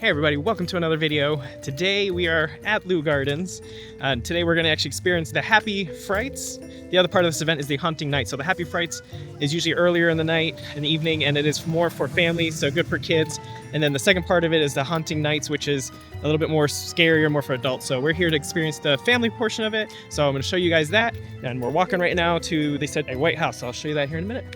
Hey everybody, welcome to another video. Today we are at Leu Gardens. Today we're going to actually experience the Happy Frights. The other part of this event is the Haunting Night. So the Happy Frights is usually earlier in the night, in the evening, and it is more for families, so good for kids. And then the second part of it is the Haunting Nights, which is a little bit more scary, more for adults. So we're here to experience the family portion of it. So I'm going to show you guys that. And we're walking right now to, they said, a White House. So I'll show you that here in a minute.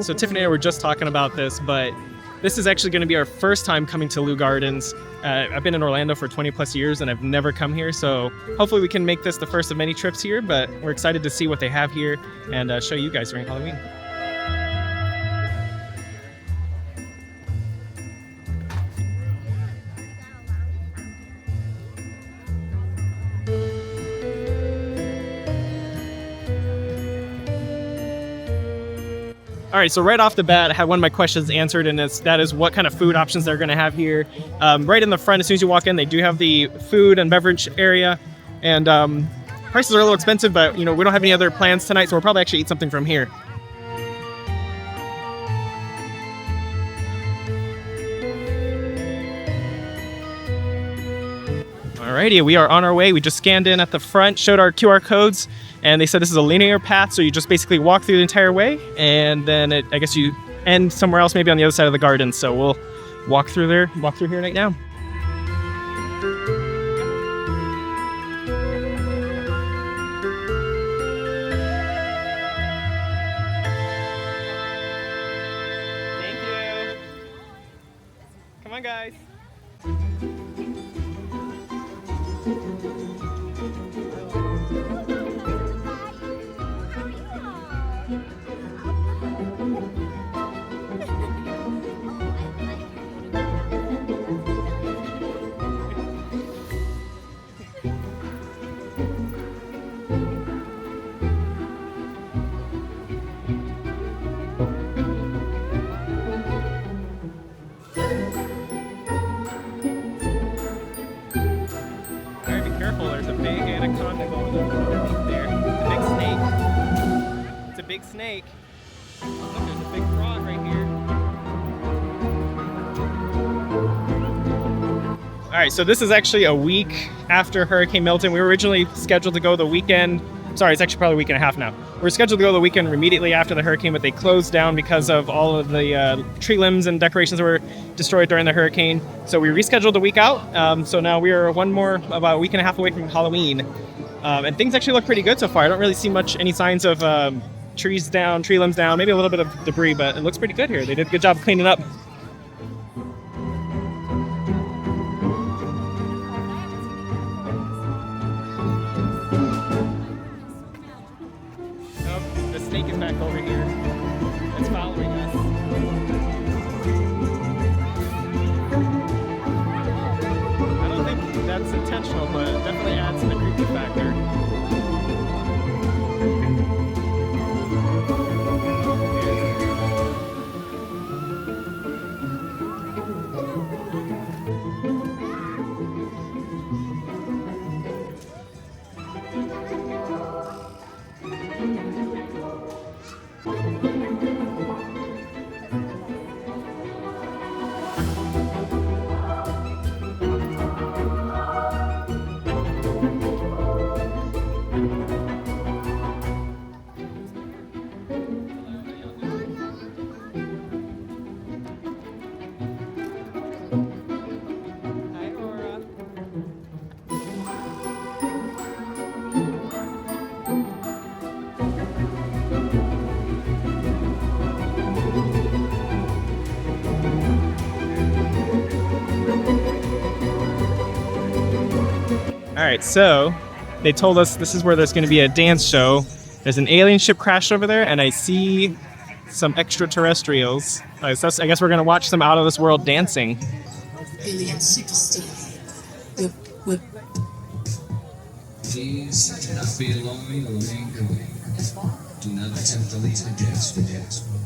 So Tiffany and I were just talking about this, but this is actually going to be our first time coming to Leu Gardens. I've been in Orlando for 20 plus years and I've never come here, so hopefully we can make this the first of many trips here, but we're excited to see what they have here and show you guys during Halloween. All right, so right off the bat, I had one of my questions answered, and that is what kind of food options they're going to have here. Right in the front, as soon as you walk in, they do have the food and beverage area, and prices are a little expensive, but we don't have any other plans tonight, so we'll probably actually eat something from here. Alrighty, we are on our way. We just scanned in at the front, showed our QR codes, and they said this is a linear path, so you just basically walk through the entire way, and then I guess you end somewhere else, maybe on the other side of the garden. So we'll walk through here right now. Thank you. Come on, guys. There's a big anaconda going underneath there. It's a big snake. It's a big snake. Look, there's a big frog right here. Alright, so this is actually a week after Hurricane Milton. We were originally scheduled to go the weekend. Sorry, it's actually probably a week and a half now. We were scheduled to go the weekend immediately after the hurricane, but they closed down because of all of the tree limbs and decorations that were destroyed during the hurricane. So we rescheduled a week out. So now we are about a week and a half away from Halloween. And things actually look pretty good so far. I don't really see any signs of tree limbs down, maybe a little bit of debris, but it looks pretty good here. They did a good job cleaning up. The snake is back over here. It's following us. I don't think that's intentional, but it definitely adds to the creepy factor. Alright, so they told us this is where there's going to be a dance show. There's an alien ship crashed over there, and I see some extraterrestrials. I guess we're going to watch some out-of-this-world dancing. Alien superstar. Please do not be alone or lingering. Do not attempt to leave the dance floor.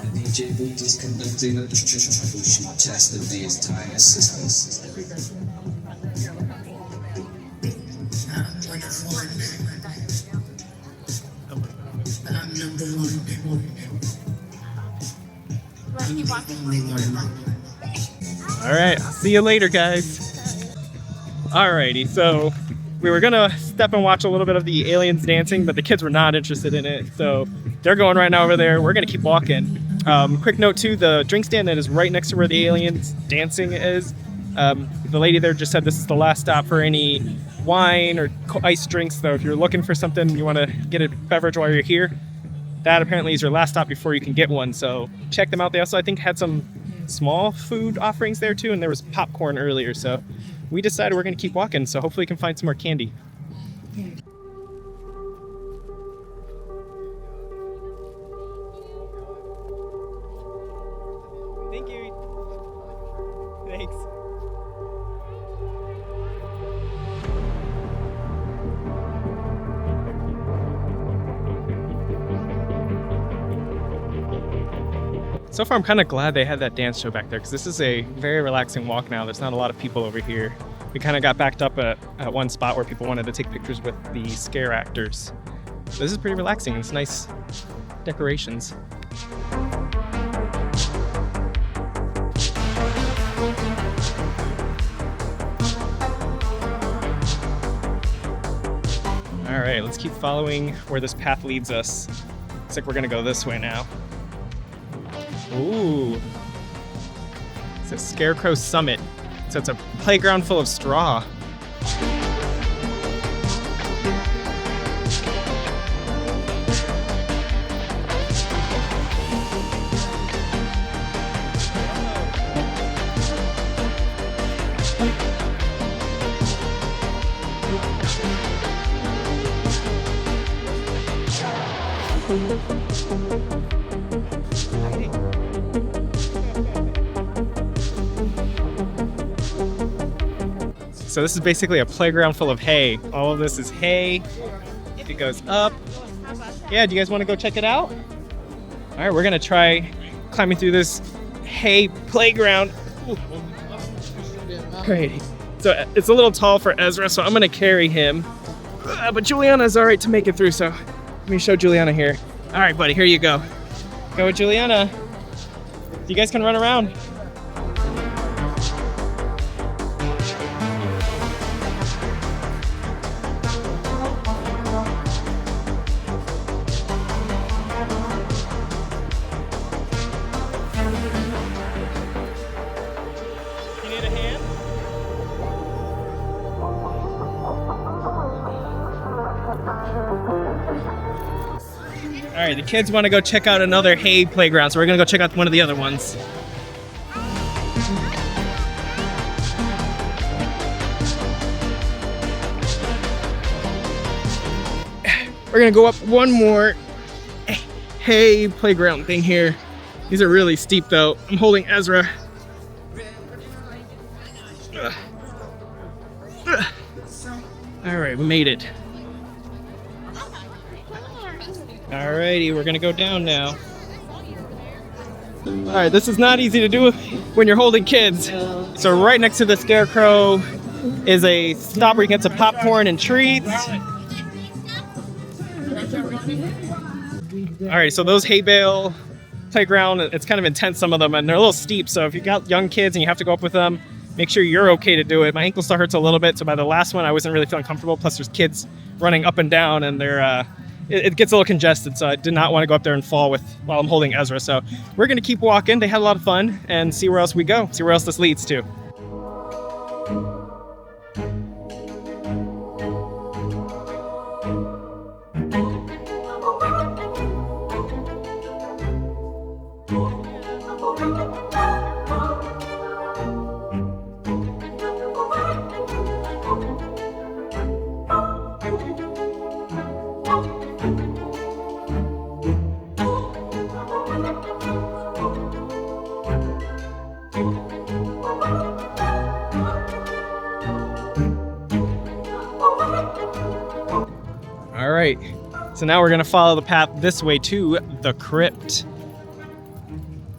The DJ booth is conducting a troubleshoot test of the entire system. I'm number one. All right, I'll see you later, guys. Alrighty, so we were gonna step and watch a little bit of the aliens dancing, but the kids were not interested in it, so they're going right now over there. We're gonna keep walking. Quick note too, the drink stand that is right next to where the aliens dancing is, the lady there just said this is the last stop for any wine or iced drinks, so if you're looking for something, you want to get a beverage while you're here, that apparently is your last stop before you can get one, so check them out. They also, I think, had some small food offerings there too, and there was popcorn earlier, so we decided we're going to keep walking, so hopefully we can find some more candy. Thank you. Thanks. So far, I'm kind of glad they had that dance show back there because this is a very relaxing walk now. There's not a lot of people over here. We kind of got backed up at one spot where people wanted to take pictures with the scare actors. So this is pretty relaxing. It's nice decorations. All right, let's keep following where this path leads us. Looks like we're gonna go this way now. Ooh. It's a Scarecrow Summit. So it's a playground full of straw. So this is basically a playground full of hay. All of this is hay. It goes up. Yeah, do you guys want to go check it out? All right, we're gonna try climbing through this hay playground. Great. So it's a little tall for Ezra, so I'm gonna carry him. But Juliana's all right to make it through, so let me show Juliana here. All right, buddy, here you go. Go with Juliana. You guys can run around. You need a hand? All right, the kids want to go check out another hay playground, so we're gonna go check out one of the other ones. We're gonna go up one more hay playground thing here. These are really steep though. I'm holding Ezra. All right, we made it. Alrighty, we're gonna go down now. Alright, this is not easy to do when you're holding kids. So right next to the Scarecrow is a stop where you get some popcorn and treats. Alright, so those hay bale playground, it's kind of intense, some of them, and they're a little steep, so if you got young kids and you have to go up with them, make sure you're okay to do it. My ankle still hurts a little bit, so by the last one I wasn't really feeling comfortable, plus there's kids running up and down and they're it gets a little congested, so I did not want to go up there and fall while I'm holding Ezra. So we're going to keep walking. They had a lot of fun and see where else we go, see where else this leads to. All right, so now we're gonna follow the path this way to the crypt.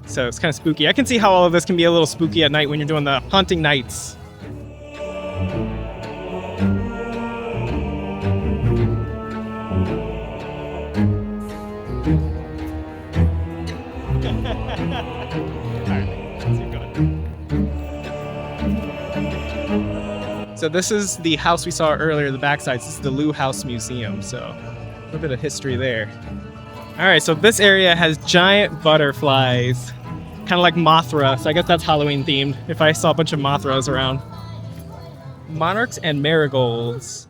So it's kind of spooky. I can see how all of this can be a little spooky at night when you're doing the haunting nights. Alright, let's keep going. So this is the house we saw earlier, the backside. This is the Leu House Museum, so a little bit of history there. Alright, so this area has giant butterflies, kind of like Mothra, so I guess that's Halloween themed, if I saw a bunch of Mothras around. Monarchs and marigolds.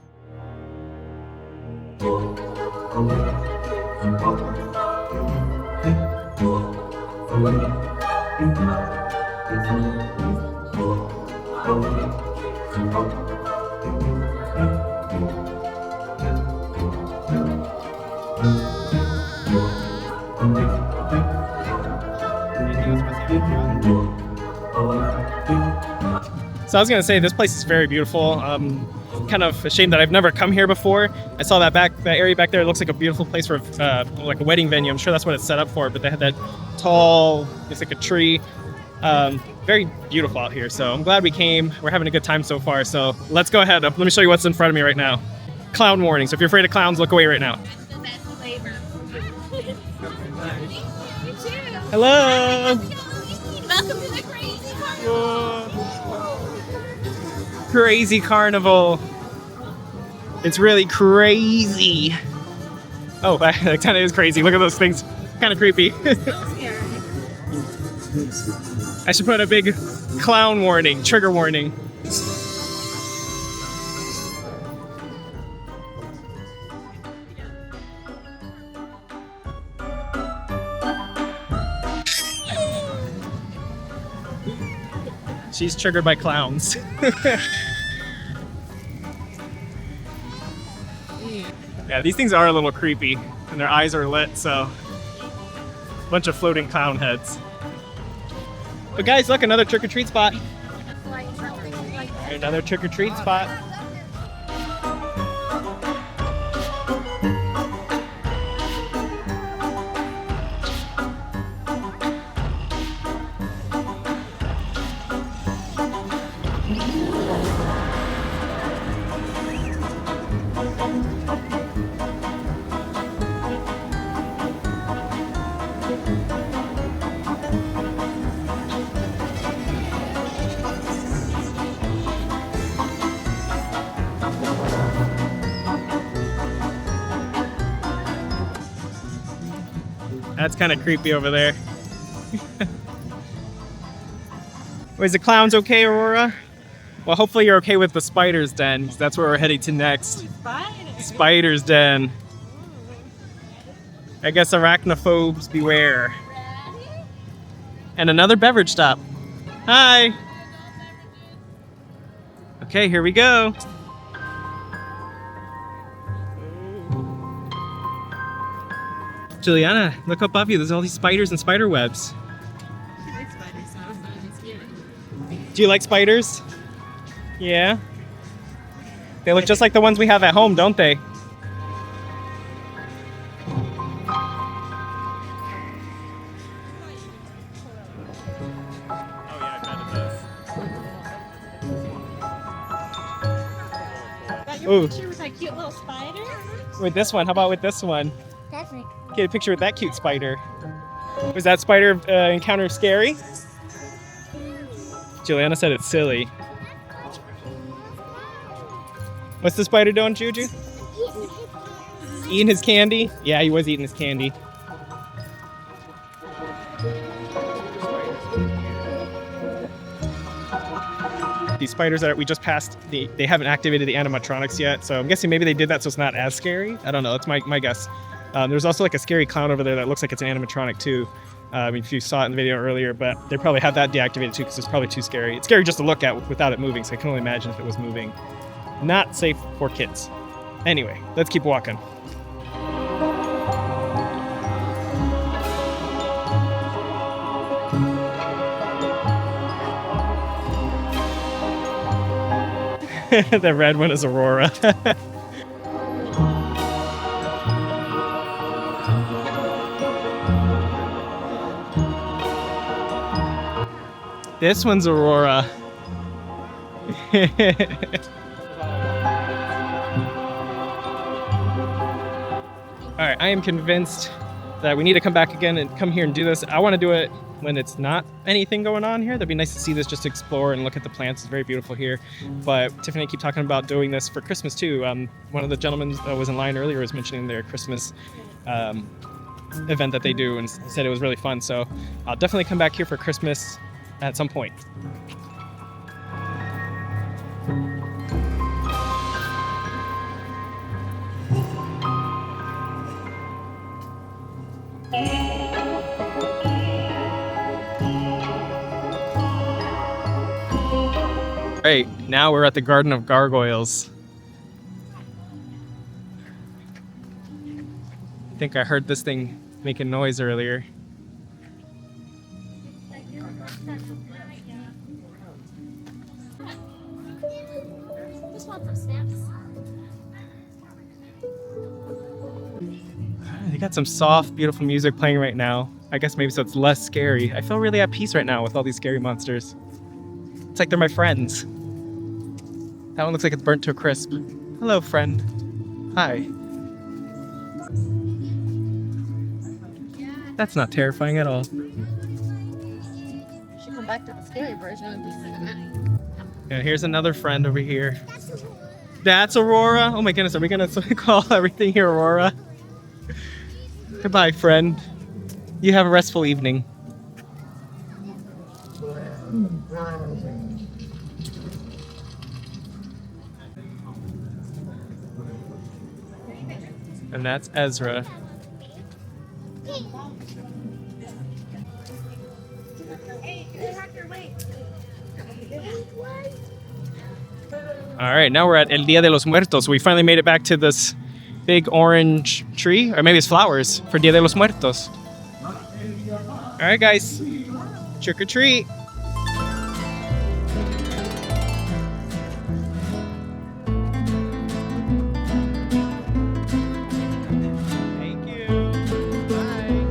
So I was gonna say this place is very beautiful. Kind of ashamed that I've never come here before. I saw that area back there. It looks like a beautiful place for like a wedding venue. I'm sure that's what it's set up for. But they had that tall, it's like a tree. Very beautiful out here. So I'm glad we came. We're having a good time so far. So let's go ahead. Let me show you what's in front of me right now. Clown warning. So if you're afraid of clowns, look away right now. That's the best flavor. You too. Hello. Welcome to the crazy carnival. Crazy carnival. It's really crazy. Oh, that kind of is crazy. Look at those things. Kind of creepy. I should put a big clown warning, trigger warning. She's triggered by clowns. Yeah, these things are a little creepy, and their eyes are lit, so a bunch of floating clown heads. But guys, look, another trick-or-treat spot. Another trick-or-treat spot. That's kind of creepy over there. Is the clowns okay, Aurora? Well, hopefully you're okay with the spider's den, 'cause that's where we're heading to next. Spider's den. I guess arachnophobes beware. And another beverage stop. Hi. Okay, here we go. Juliana, look above you. There's all these spiders and spider webs. Do you like spiders? Yeah? They look just like the ones we have at home, don't they? Got your picture with that cute little spider? With this one. How about with this one? Perfect. Get a picture with that cute spider. Was that spider encounter scary? Juliana said it's silly. What's the spider doing, Juju? Eating his candy? Yeah, he was eating his candy. These spiders that we just passed, they haven't activated the animatronics yet, so I'm guessing maybe they did that so it's not as scary. I don't know, that's my guess. There's also like a scary clown over there that looks like it's an animatronic too. If you saw it in the video earlier, but they probably had that deactivated too because it's probably too scary. It's scary just to look at without it moving, so I can only imagine if it was moving. Not safe for kids. Anyway, let's keep walking. The red one is Aurora. This one's Aurora. Alright, I am convinced that we need to come back again and come here and do this. I want to do it when it's not anything going on here. That'd be nice to see this, just to explore and look at the plants. It's very beautiful here. But Tiffany keep talking about doing this for Christmas too. One of the gentlemen that was in line earlier was mentioning their Christmas event that they do and said it was really fun. So I'll definitely come back here for Christmas at some point. Right, now we're at the Garden of Gargoyles. I think I heard this thing making noise earlier. Just want some snacks. They got some soft, beautiful music playing right now. I guess maybe so it's less scary. I feel really at peace right now with all these scary monsters. It's like they're my friends. That one looks like it's burnt to a crisp. Hello, friend. Hi. That's not terrifying at all. We should go back to the scary version of this. And here's another friend over here. That's Aurora? Oh my goodness, are we gonna call everything here Aurora? Goodbye, friend. You have a restful evening. And that's Ezra. All right, now we're at El Día de los Muertos. We finally made it back to this big orange tree, or maybe it's flowers, for Día de los Muertos. All right, guys, trick or treat. Thank you. Bye.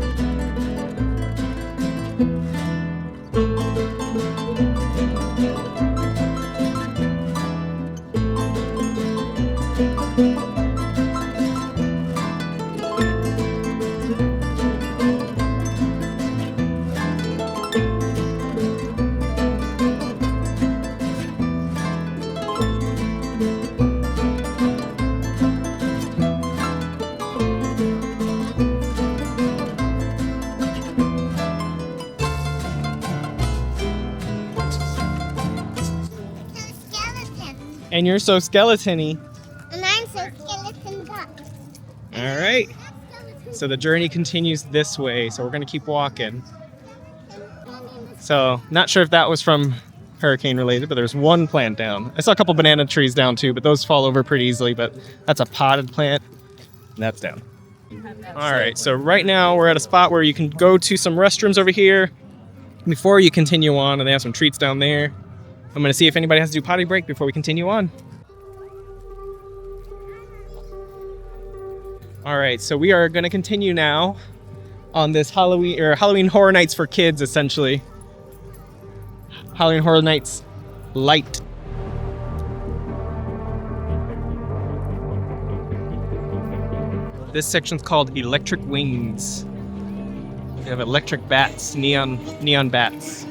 And you're so skeleton-y. And I'm so skeleton duck. All right. So the journey continues this way. So we're going to keep walking. So not sure if that was from hurricane related, but there's one plant down. I saw a couple banana trees down too, but those fall over pretty easily. But that's a potted plant. And that's down. All right. So right now we're at a spot where you can go to some restrooms over here before you continue on. And they have some treats down there. I'm going to see if anybody has to do potty break before we continue on. All right, so we are going to continue now on this Halloween Horror Nights for kids, essentially. Halloween Horror Nights Light. This section's called Electric Wings. We have electric bats, neon bats.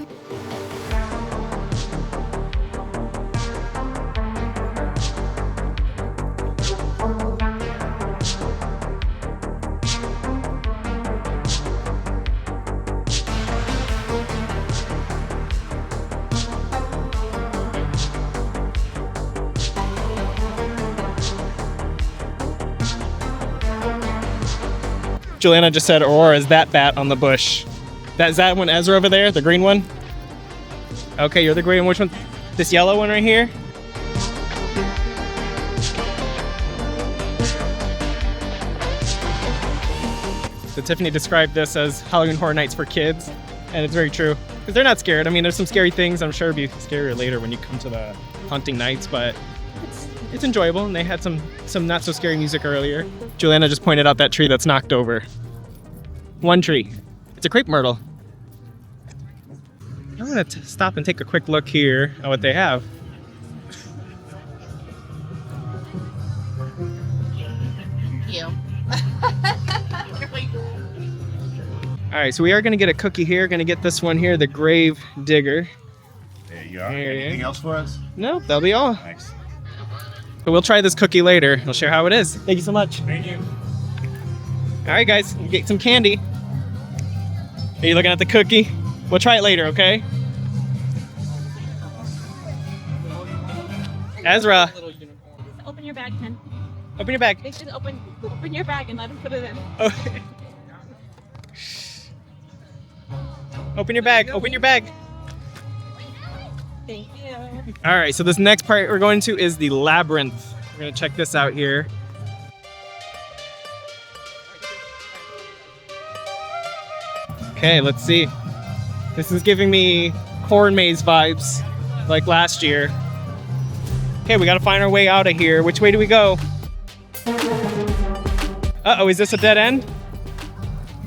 Juliana just said Aurora is that bat on the bush. Is that one Ezra over there, the green one? Okay, you're the green one. Which one? This yellow one right here? So Tiffany described this as Halloween Horror Nights for kids, and it's very true. Because they're not scared. I mean, there's some scary things. I'm sure it'll be scarier later when you come to the haunting nights, but it's enjoyable, and they had some not so scary music earlier. Juliana just pointed out that tree that's knocked over. One tree. It's a crepe myrtle. I'm gonna stop and take a quick look here at what they have. You. right, so we are gonna get a cookie here. Gonna get this one here, the Grave Digger. There you are. There you Anything go. else for us? No, that'll be all. Thanks. But we'll try this cookie later. We'll share how it is. Thank you so much. Thank you. All right, guys, we'll get some candy. Are you looking at the cookie? We'll try it later, okay? Ezra, Open your bag, Ken. open your bag. They should open your bag and let him put it in. Okay. Open your bag. Open your bag. Thank you. All right, so this next part we're going to is the labyrinth. We're gonna check this out here. Okay, let's see. This is giving me corn maze vibes, like last year. Okay, we gotta find our way out of here. Which way do we go? Uh-oh, is this a dead end?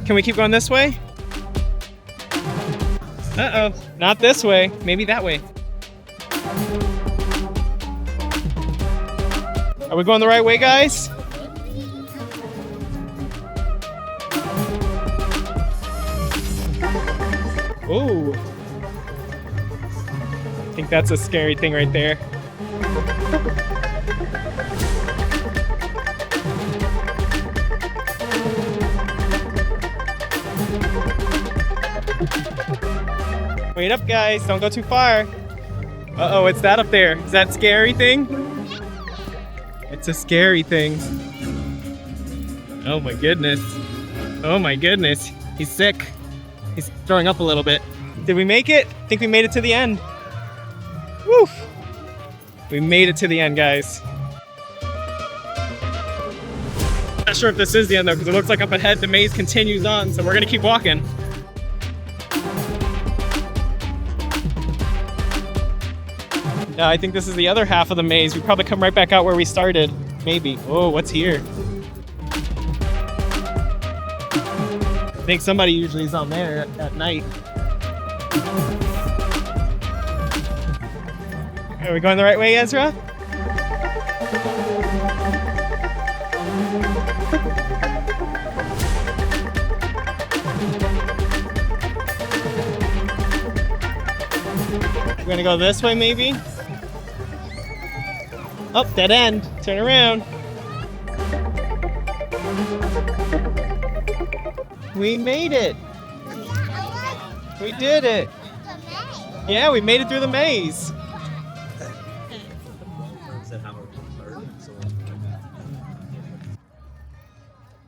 Can we keep going this way? Uh-oh, not this way. Maybe that way. Are we going the right way, guys? Ooh. I think that's a scary thing right there. Wait up, guys. Don't go too far. Uh-oh, it's that up there. Is that scary thing? It's a scary thing. Oh my goodness. Oh my goodness. He's sick. He's throwing up a little bit. Did we make it? I think we made it to the end. Woo! We made it to the end, guys. Not sure if this is the end though, because it looks like up ahead the maze continues on, so we're gonna keep walking. No, I think this is the other half of the maze. We probably come right back out where we started. Maybe. Oh, what's here? I think somebody usually is on there at night. Are we going the right way, Ezra? We're gonna go this way, maybe? Oh, dead end. Turn around. We made it. We did it. Yeah, we made it through the maze.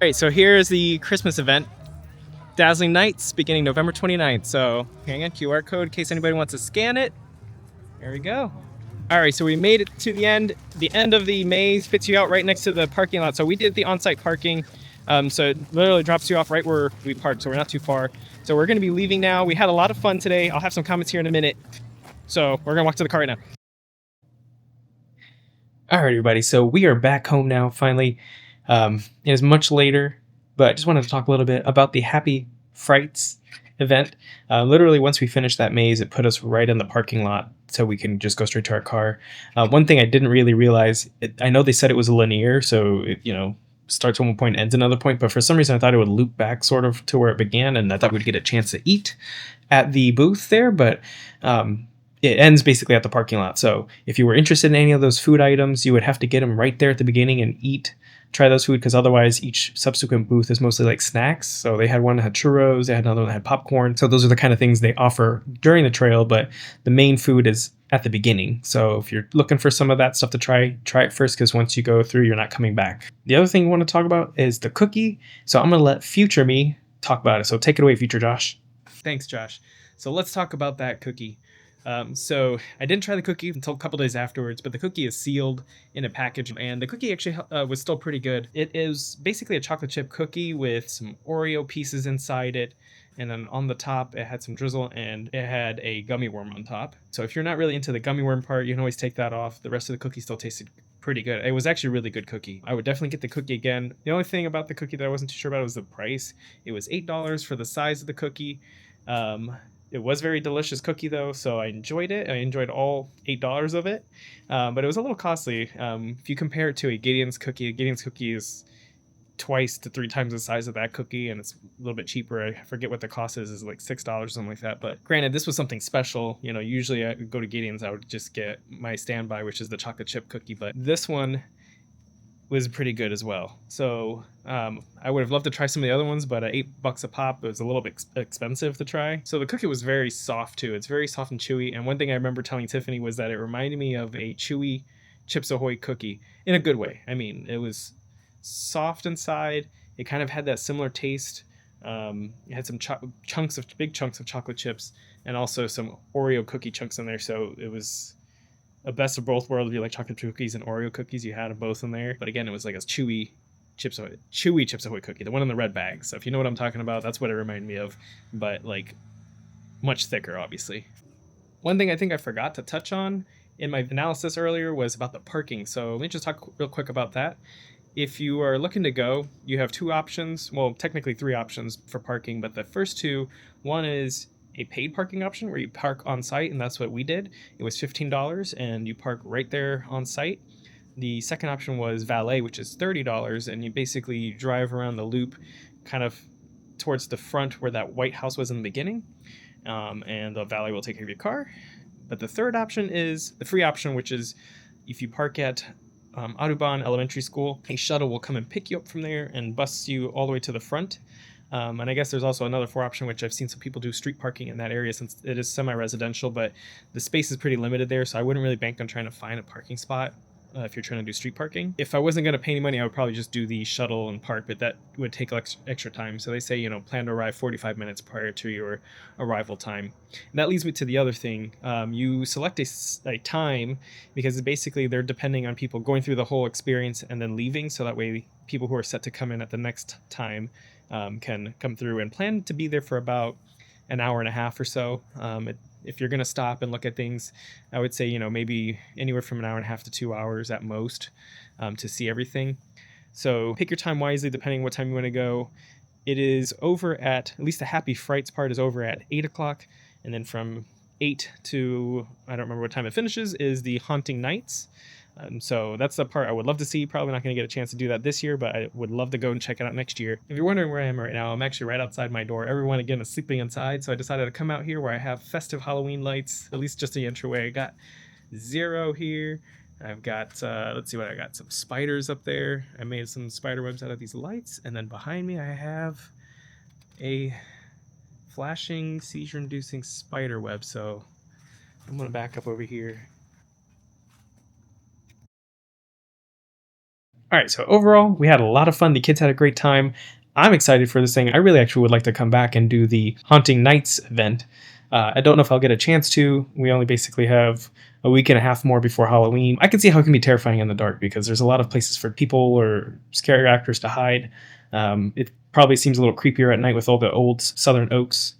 Alright, so here's the Christmas event. Dazzling Nights beginning November 29th. So hang on, QR code in case anybody wants to scan it. There we go. Alright, so we made it to the end. The end of the maze spits you out right next to the parking lot. So we did the on-site parking. So it literally drops you off right where we parked, so we're not too far. So we're going to be leaving now. We had a lot of fun today. I'll have some comments here in a minute. So we're going to walk to the car right now. Alright, everybody. So we are back home now, finally. It is much later, but I just wanted to talk a little bit about the Happy Frights event. Literally, once we finished that maze, it put us right in the parking lot so we can just go straight to our car. One thing I didn't really realize, I know they said it was linear, so it, starts at one point, ends another point, but for some reason I thought it would loop back sort of to where it began, and I thought we'd get a chance to eat at the booth there, but it ends basically at the parking lot. So if you were interested in any of those food items, you would have to get them right there at the beginning and try those food, because otherwise each subsequent booth is mostly like snacks. So they had one that had churros, they had another one that had popcorn. So those are the kind of things they offer during the trail, but the main food is at the beginning. So if you're looking for some of that stuff to try it first, because once you go through, you're not coming back. The other thing I want to talk about is the cookie. So I'm going to let future me talk about it. So take it away, future Josh. Thanks, Josh. So let's talk about that cookie. So I didn't try the cookie until a couple days afterwards, but the cookie is sealed in a package, and the cookie actually was still pretty good. It is basically a chocolate chip cookie with some Oreo pieces inside it, and then on the top it had some drizzle, and it had a gummy worm on top. So if you're not really into the gummy worm part, you can always take that off. The rest of the cookie still tasted pretty good. It was actually a really good cookie. I would definitely get the cookie again. The only thing about the cookie that I wasn't too sure about was the price. It was $8 for the size of the cookie. It was very delicious cookie though, so I enjoyed it. I enjoyed all $8 of it, but it was a little costly. If you compare it to a Gideon's cookie is twice to 3 times the size of that cookie, and it's a little bit cheaper. I forget what the cost is like $6 or something like that. But granted, this was something special. You know, usually I go to Gideon's, I would just get my standby, which is the chocolate chip cookie, but this one was pretty good as well. So I would have loved to try some of the other ones, but at $8 a pop, it was a little bit expensive to try. So the cookie was very soft too. It's very soft and chewy. And one thing I remember telling Tiffany was that it reminded me of a chewy Chips Ahoy cookie in a good way. I mean, it was soft inside. It kind of had that similar taste. It had some big chunks of chocolate chips, and also some Oreo cookie chunks in there. So it was a best of both worlds. If you like chocolate cookies and Oreo cookies, you had them both in there. But again, it was like a chewy Chips Ahoy cookie, the one in the red bag. So if you know what I'm talking about, that's what it reminded me of, but like much thicker, obviously. One thing I think I forgot to touch on in my analysis earlier was about the parking. So let me just talk real quick about that. If you are looking to go, you have 2 options. Well, technically 3 options for parking, but the first 2, one is a paid parking option where you park on site, and that's what we did. It was $15 and you park right there on site. The second option was valet, which is $30, and you basically drive around the loop kind of towards the front where that white house was in the beginning, and the valet will take care of your car. But the third option is the free option, which is if you park at Audubon Elementary School, a shuttle will come and pick you up from there and bus you all the way to the front. And I guess there's also another 4 option, which I've seen some people do street parking in that area since it is semi-residential, but the space is pretty limited there, so I wouldn't really bank on trying to find a parking spot if you're trying to do street parking. If I wasn't going to pay any money, I would probably just do the shuttle and park, but that would take extra time. So they say, you know, plan to arrive 45 minutes prior to your arrival time. And that leads me to the other thing. You select a time, because basically they're depending on people going through the whole experience and then leaving, so that way people who are set to come in at the next time can come through, and plan to be there for about an hour and a half or so. If you're going to stop and look at things, I would say, you know, maybe anywhere from an hour and a half to 2 hours at most to see everything. So pick your time wisely depending on what time you want to go. It is over at least the Happy Frights part is over at 8 o'clock. And then from 8 to, I don't remember what time it finishes, is the Haunting Nights. So that's the part I would love to see. Probably not going to get a chance to do that this year, but I would love to go and check it out next year. If you're wondering where I am right now, I'm actually right outside my door. Everyone, again, is sleeping inside, so I decided to come out here where I have festive Halloween lights, at least just the entryway. I got 0 here. I've got, let's see what I got. Some spiders up there. I made some spider webs out of these lights. And then behind me, I have a flashing, seizure-inducing spider web. So I'm going to back up over here. All right, so overall, we had a lot of fun. The kids had a great time. I'm excited for this thing. I really actually would like to come back and do the Haunting Nights event. I don't know if I'll get a chance to. We only basically have a week and a half more before Halloween. I can see how it can be terrifying in the dark, because there's a lot of places for people or scary actors to hide. It probably seems a little creepier at night with all the old southern oaks.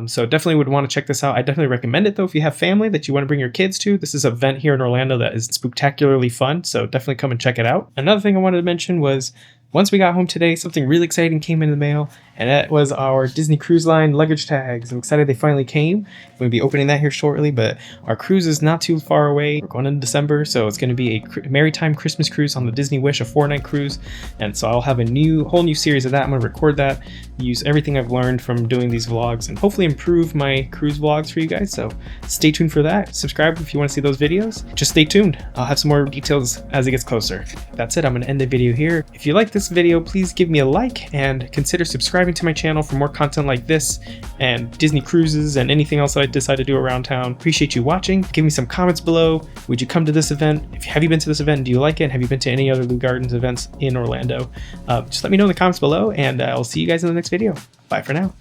So definitely would want to check this out. I definitely recommend it, though, if you have family that you want to bring your kids to. This is an event here in Orlando that is spectacularly fun, so definitely come and check it out. Another thing I wanted to mention was, once we got home today, something really exciting came in the mail, and that was our Disney Cruise Line luggage tags. I'm excited they finally came. We'll be opening that here shortly, but our cruise is not too far away. We're going in December, so it's going to be a Maritime Christmas cruise on the Disney Wish, a 4-night cruise, and so I'll have a whole new series of that. I'm going to record that, use everything I've learned from doing these vlogs, and hopefully improve my cruise vlogs for you guys, so stay tuned for that. Subscribe if you want to see those videos. Just stay tuned. I'll have some more details as it gets closer. That's it. I'm going to end the video here. If you like this video, please give me a like and consider subscribing to my channel for more content like this and Disney cruises and anything else that I decide to do around town. Appreciate you watching. Give me some comments below. Would you come to this event? Have you been to this event? Do you like it? Have you been to any other Leu Gardens events in Orlando? Just let me know in the comments below, and I'll see you guys in the next video. Bye for now.